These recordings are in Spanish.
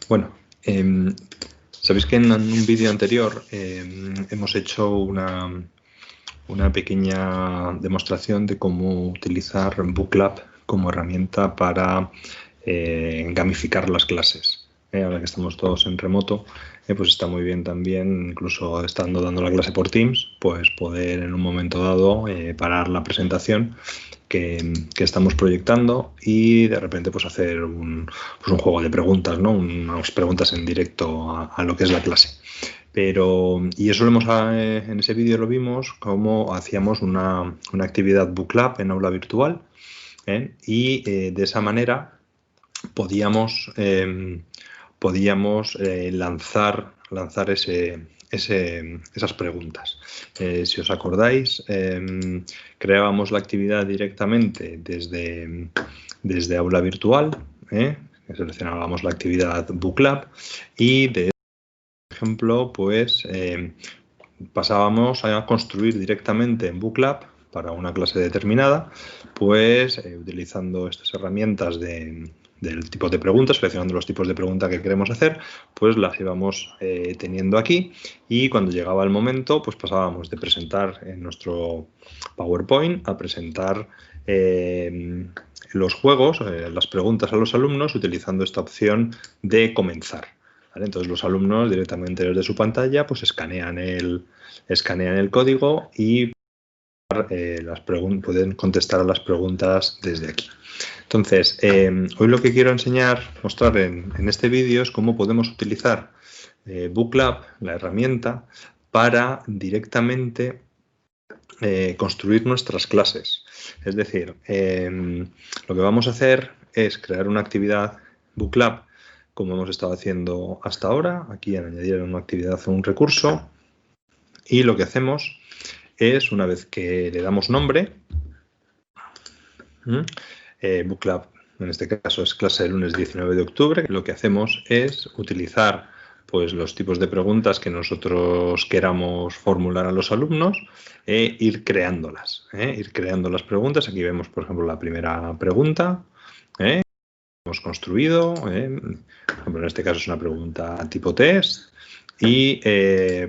Bueno, sabéis que en un vídeo anterior hemos hecho una pequeña demostración de cómo utilizar Booklab como herramienta para gamificar las clases. Ahora que estamos todos en remoto, pues está muy bien también, incluso estando dando la clase por Teams, pues poder en un momento dado parar la presentación que estamos proyectando y de repente pues hacer un juego de preguntas, ¿no? Unas preguntas en directo a lo que es la clase. Y eso en ese vídeo lo vimos cómo hacíamos una actividad Booklab en aula virtual, y de esa manera podíamos lanzar esas preguntas. Si os acordáis, creábamos la actividad directamente desde aula virtual, seleccionábamos la actividad Booklab y de ejemplo, pues pasábamos a construir directamente en Booklab para una clase determinada, pues utilizando estas herramientas del tipo de preguntas, seleccionando los tipos de preguntas que queremos hacer, pues las íbamos teniendo aquí y cuando llegaba el momento, pues pasábamos de presentar en nuestro PowerPoint a presentar los juegos, las preguntas a los alumnos utilizando esta opción de comenzar. ¿Vale? Entonces los alumnos directamente desde su pantalla pues escanean el código y pueden contestar a las preguntas desde aquí. Entonces, hoy lo que quiero mostrar en este vídeo es cómo podemos utilizar Booklab, la herramienta, para directamente construir nuestras clases. Es decir, lo que vamos a hacer es crear una actividad Booklab como hemos estado haciendo hasta ahora, aquí en añadir una actividad o un recurso, y lo que hacemos es, una vez que le damos nombre, Booklab, en este caso es clase del lunes 19 de octubre, lo que hacemos es utilizar pues, los tipos de preguntas que nosotros queramos formular a los alumnos e ir creándolas. Ir creando las preguntas. Aquí vemos, por ejemplo, la primera pregunta. Hemos construido, por ejemplo, en este caso es una pregunta tipo test y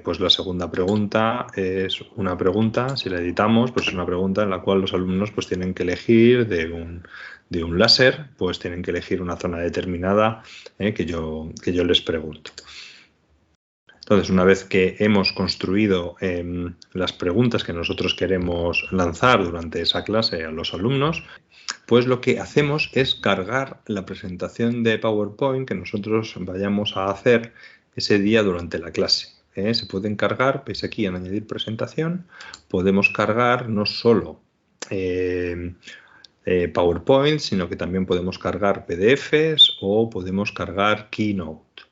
pues la segunda pregunta es una pregunta, si la editamos, pues es una pregunta en la cual los alumnos pues tienen que elegir de un láser, pues tienen que elegir una zona determinada que yo les pregunto. Entonces, una vez que hemos construido las preguntas que nosotros queremos lanzar durante esa clase a los alumnos, pues lo que hacemos es cargar la presentación de PowerPoint que nosotros vayamos a hacer ese día durante la clase. Se pueden cargar, veis aquí en añadir presentación, podemos cargar no solo PowerPoint, sino que también podemos cargar PDFs o podemos cargar Keynote.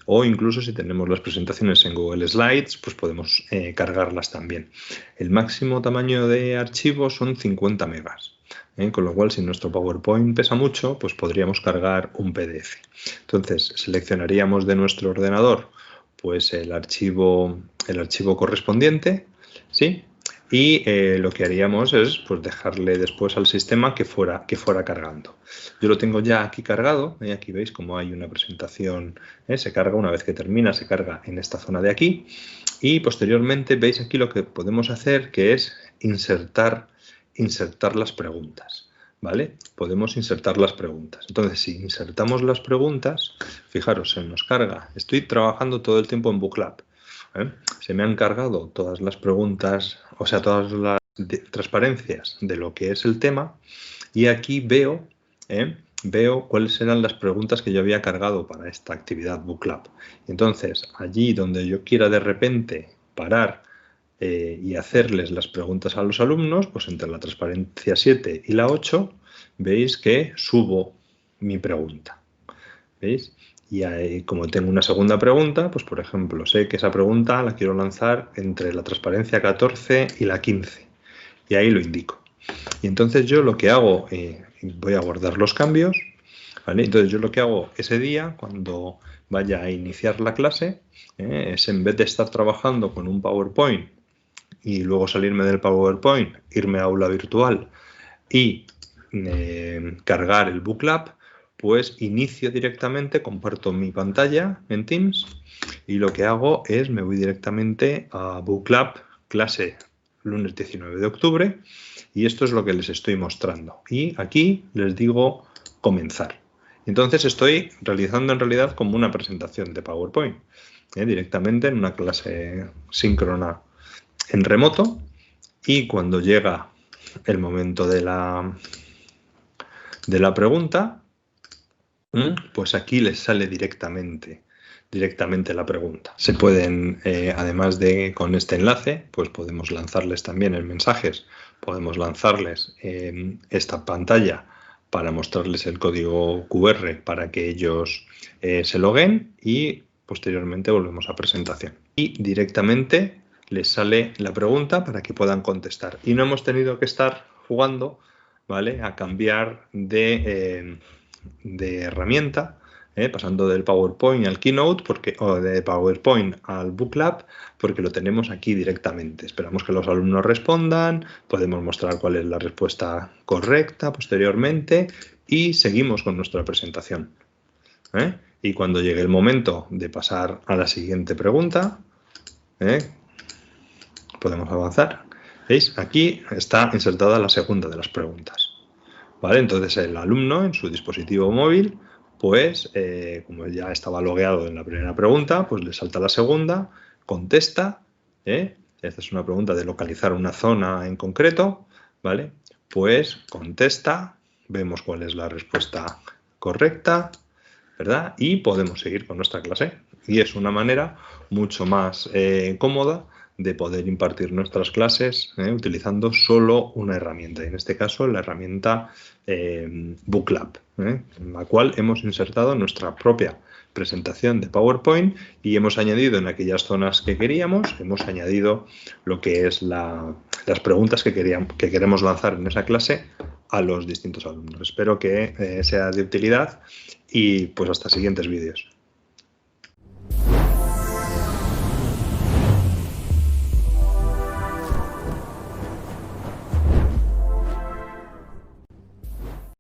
O incluso si tenemos las presentaciones en Google Slides, pues podemos cargarlas también. El máximo tamaño de archivo son 50 megas. Con lo cual, si nuestro PowerPoint pesa mucho, pues podríamos cargar un PDF. Entonces, seleccionaríamos de nuestro ordenador pues el archivo correspondiente, ¿sí? Y lo que haríamos es pues, dejarle después al sistema que fuera cargando. Yo lo tengo ya aquí cargado, aquí veis como hay una presentación, se carga, una vez que termina se carga en esta zona de aquí y posteriormente veis aquí lo que podemos hacer, que es insertar las preguntas, ¿vale? Podemos insertar las preguntas. Entonces, si insertamos las preguntas, fijaros, se nos carga. Estoy trabajando todo el tiempo en Booklab. Se me han cargado todas las preguntas, o sea, todas las transparencias de lo que es el tema y aquí veo cuáles eran las preguntas que yo había cargado para esta actividad Booklab. Entonces, allí donde yo quiera de repente parar y hacerles las preguntas a los alumnos, pues entre la transparencia 7 y la 8, veis que subo mi pregunta. ¿Veis? Y ahí, como tengo una segunda pregunta, pues por ejemplo, sé que esa pregunta la quiero lanzar entre la transparencia 14 y la 15. Y ahí lo indico. Y entonces yo lo que hago, voy a guardar los cambios, ¿vale? Entonces yo lo que hago ese día, cuando vaya a iniciar la clase, es en vez de estar trabajando con un PowerPoint y luego salirme del PowerPoint, irme a aula virtual y cargar el Booklab, pues inicio directamente, comparto mi pantalla en Teams y lo que hago es me voy directamente a Book Club, clase lunes 19 de octubre, y esto es lo que les estoy mostrando. Y aquí les digo comenzar. Entonces estoy realizando en realidad como una presentación de PowerPoint, directamente en una clase síncrona en remoto, y cuando llega el momento de la pregunta, pues aquí les sale directamente la pregunta. Se pueden, además de con este enlace, pues podemos lanzarles también en mensajes, podemos lanzarles esta pantalla para mostrarles el código QR para que ellos se loguen y posteriormente volvemos a presentación. Y directamente les sale la pregunta para que puedan contestar. Y no hemos tenido que estar jugando, ¿vale?, a cambiar de herramienta, pasando del PowerPoint al Keynote o de PowerPoint al Book Lab, porque lo tenemos aquí directamente. Esperamos que los alumnos respondan, podemos mostrar cuál es la respuesta correcta posteriormente y seguimos con nuestra presentación. Y cuando llegue el momento de pasar a la siguiente pregunta, podemos avanzar. ¿Veis? Aquí está insertada la segunda de las preguntas. ¿Vale? Entonces el alumno en su dispositivo móvil, pues como ya estaba logueado en la primera pregunta, pues le salta la segunda, contesta. Esta es una pregunta de localizar una zona en concreto, ¿vale? Pues contesta, vemos cuál es la respuesta correcta, ¿verdad? Y podemos seguir con nuestra clase. Y es una manera mucho más cómoda de poder impartir nuestras clases utilizando solo una herramienta, en este caso la herramienta Book Lab, en la cual hemos insertado nuestra propia presentación de PowerPoint y hemos añadido en aquellas zonas que queríamos, hemos añadido lo que es las preguntas que queremos lanzar en esa clase a los distintos alumnos. Espero que sea de utilidad y pues hasta siguientes vídeos.